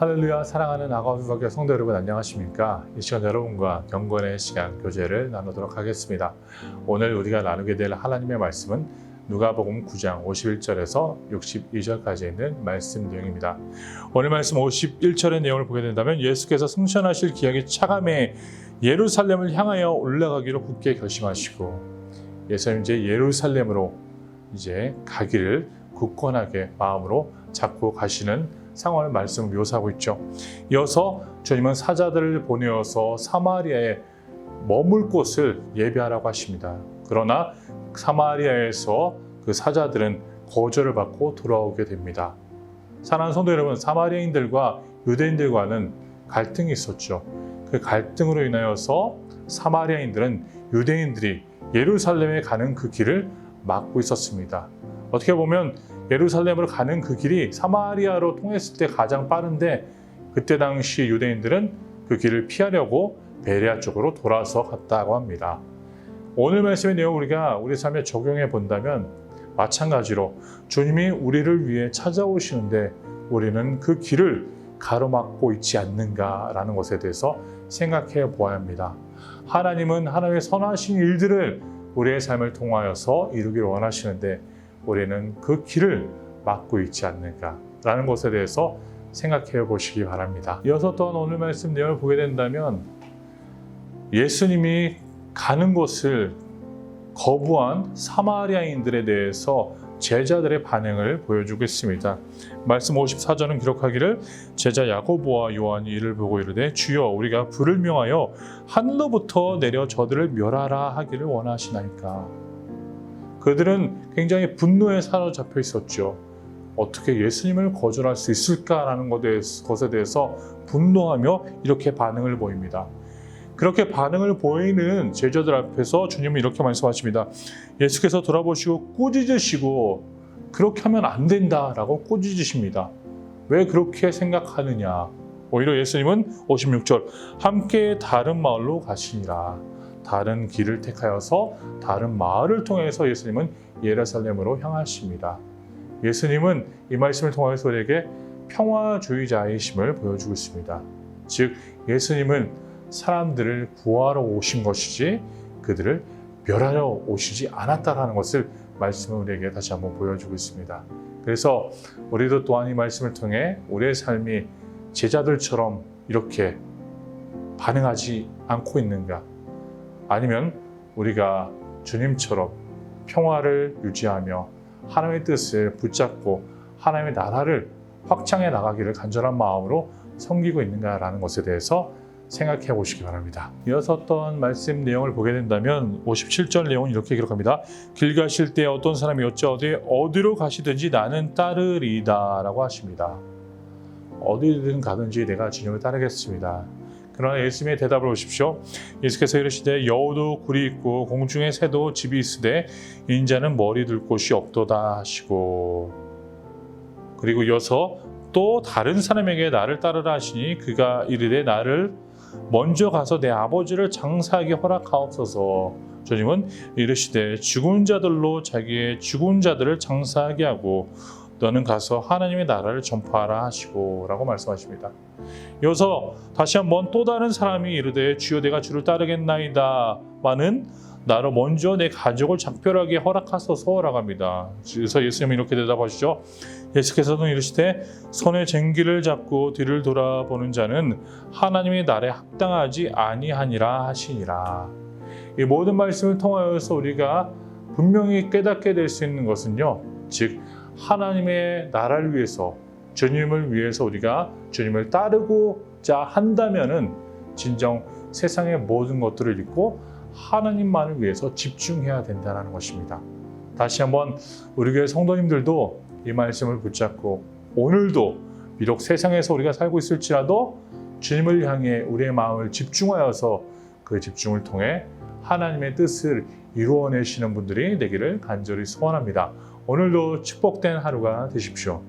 할렐루야. 사랑하는 아가비박교 성도 여러분, 안녕하십니까? 이 시간 여러분과 경건의 시간 교제를 나누도록 하겠습니다. 오늘 우리가 나누게 될 하나님의 말씀은 누가복음 9장 51절에서 62절까지 있는 말씀 내용입니다. 오늘 말씀 51절의 내용을 보게 된다면 예수께서 승천하실 기약이 차감해 예루살렘을 향하여 올라가기로 굳게 결심하시고 예수님 이제 예루살렘으로 이제 가기를 굳건하게 마음으로 잡고 가시는 상황을 말씀 묘사하고 있죠. 이어서 주님은 사자들을 보내어서 사마리아에 머물 곳을 예비하라고 하십니다. 그러나 사마리아에서 그 사자들은 거절을 받고 돌아오게 됩니다. 사랑하는 성도 여러분, 사마리아인들과 유대인들과는 갈등이 있었죠. 그 갈등으로 인하여서 사마리아인들은 유대인들이 예루살렘에 가는 그 길을 막고 있었습니다. 어떻게 보면 예루살렘으로 가는 그 길이 사마리아로 통했을 때 가장 빠른데 그때 당시 유대인들은 그 길을 피하려고 베레아 쪽으로 돌아서 갔다고 합니다. 오늘 말씀의 내용 우리가 우리 삶에 적용해 본다면 마찬가지로 주님이 우리를 위해 찾아오시는데 우리는 그 길을 가로막고 있지 않는가라는 것에 대해서 생각해 보아야 합니다. 하나님은 하나님의 선하신 일들을 우리의 삶을 통하여서 이루기를 원하시는데 우리는 그 길을 막고 있지 않는가라는 것에 대해서 생각해 보시기 바랍니다. 이어서 또한 오늘 말씀 내용을 보게 된다면 예수님이 가는 곳을 거부한 사마리아인들에 대해서 제자들의 반응을 보여주고 있습니다. 말씀 54절은 기록하기를 제자 야고보와 요한이 이를 보고 이르되 주여 우리가 불을 명하여 하늘로부터 내려 저들을 멸하라 하기를 원하시나이까. 그들은 굉장히 분노에 사로잡혀 있었죠. 어떻게 예수님을 거절할 수 있을까라는 것에 대해서 분노하며 이렇게 반응을 보입니다. 그렇게 반응을 보이는 제자들 앞에서 주님은 이렇게 말씀하십니다. 예수께서 돌아보시고 꾸짖으시고 그렇게 하면 안 된다라고 꾸짖으십니다. 왜 그렇게 생각하느냐? 오히려 예수님은 56절 함께 다른 마을로 가시니라. 다른 길을 택하여서 다른 마을을 통해서 예수님은 예루살렘으로 향하십니다. 예수님은 이 말씀을 통해서 우리에게 평화주의자이심을 보여주고 있습니다. 즉 예수님은 사람들을 구하러 오신 것이지 그들을 멸하러 오시지 않았다라는 것을 말씀을 우리에게 다시 한번 보여주고 있습니다. 그래서 우리도 또한 이 말씀을 통해 우리의 삶이 제자들처럼 이렇게 반응하지 않고 있는가? 아니면 우리가 주님처럼 평화를 유지하며 하나님의 뜻을 붙잡고 하나님의 나라를 확장해 나가기를 간절한 마음으로 섬기고 있는가라는 것에 대해서 생각해 보시기 바랍니다. 이어서 어떤 말씀 내용을 보게 된다면 57절 내용은 이렇게 기록합니다. 길 가실 때 어떤 사람이 여짜오되 어디로 가시든지 나는 따르리이다 라고 하십니다. 어디든 가든지 내가 주님을 따르겠습니다. 그러나 예수님의 대답을 보십시오. 예수께서 이르시되 여우도 굴이 있고 공중에 새도 집이 있으되 인자는 머리 둘 곳이 없도다 하시고 그리고 이어서 또 다른 사람에게 나를 따르라 하시니 그가 이르되 나를 먼저 가서 내 아버지를 장사하게 허락하옵소서. 주님은 이르시되 죽은 자들로 자기의 죽은 자들을 장사하게 하고 너는 가서 하나님의 나라를 전파하라 하시고 라고 말씀하십니다. 이어서 다시 한번 또 다른 사람이 이르되 주여 내가 주를 따르겠나이다 마는 나로 먼저 내 가족을 작별하게 허락하소서라고 합니다. 그래서 예수님은 이렇게 대답하시죠. 예수께서는 이르시되 손에 쟁기를 잡고 뒤를 돌아보는 자는 하나님의 나라에 합당하지 아니하니라 하시니라. 이 모든 말씀을 통하여서 우리가 분명히 깨닫게 될 수 있는 것은요. 즉 하나님의 나라를 위해서 주님을 위해서 우리가 주님을 따르고자 한다면은 진정 세상의 모든 것들을 잊고 하나님만을 위해서 집중해야 된다는 것입니다. 다시 한번 우리 교회 성도님들도 이 말씀을 붙잡고 오늘도 비록 세상에서 우리가 살고 있을지라도 주님을 향해 우리의 마음을 집중하여서 그 집중을 통해 하나님의 뜻을 이루어내시는 분들이 되기를 간절히 소원합니다. 오늘도 축복된 하루가 되십시오.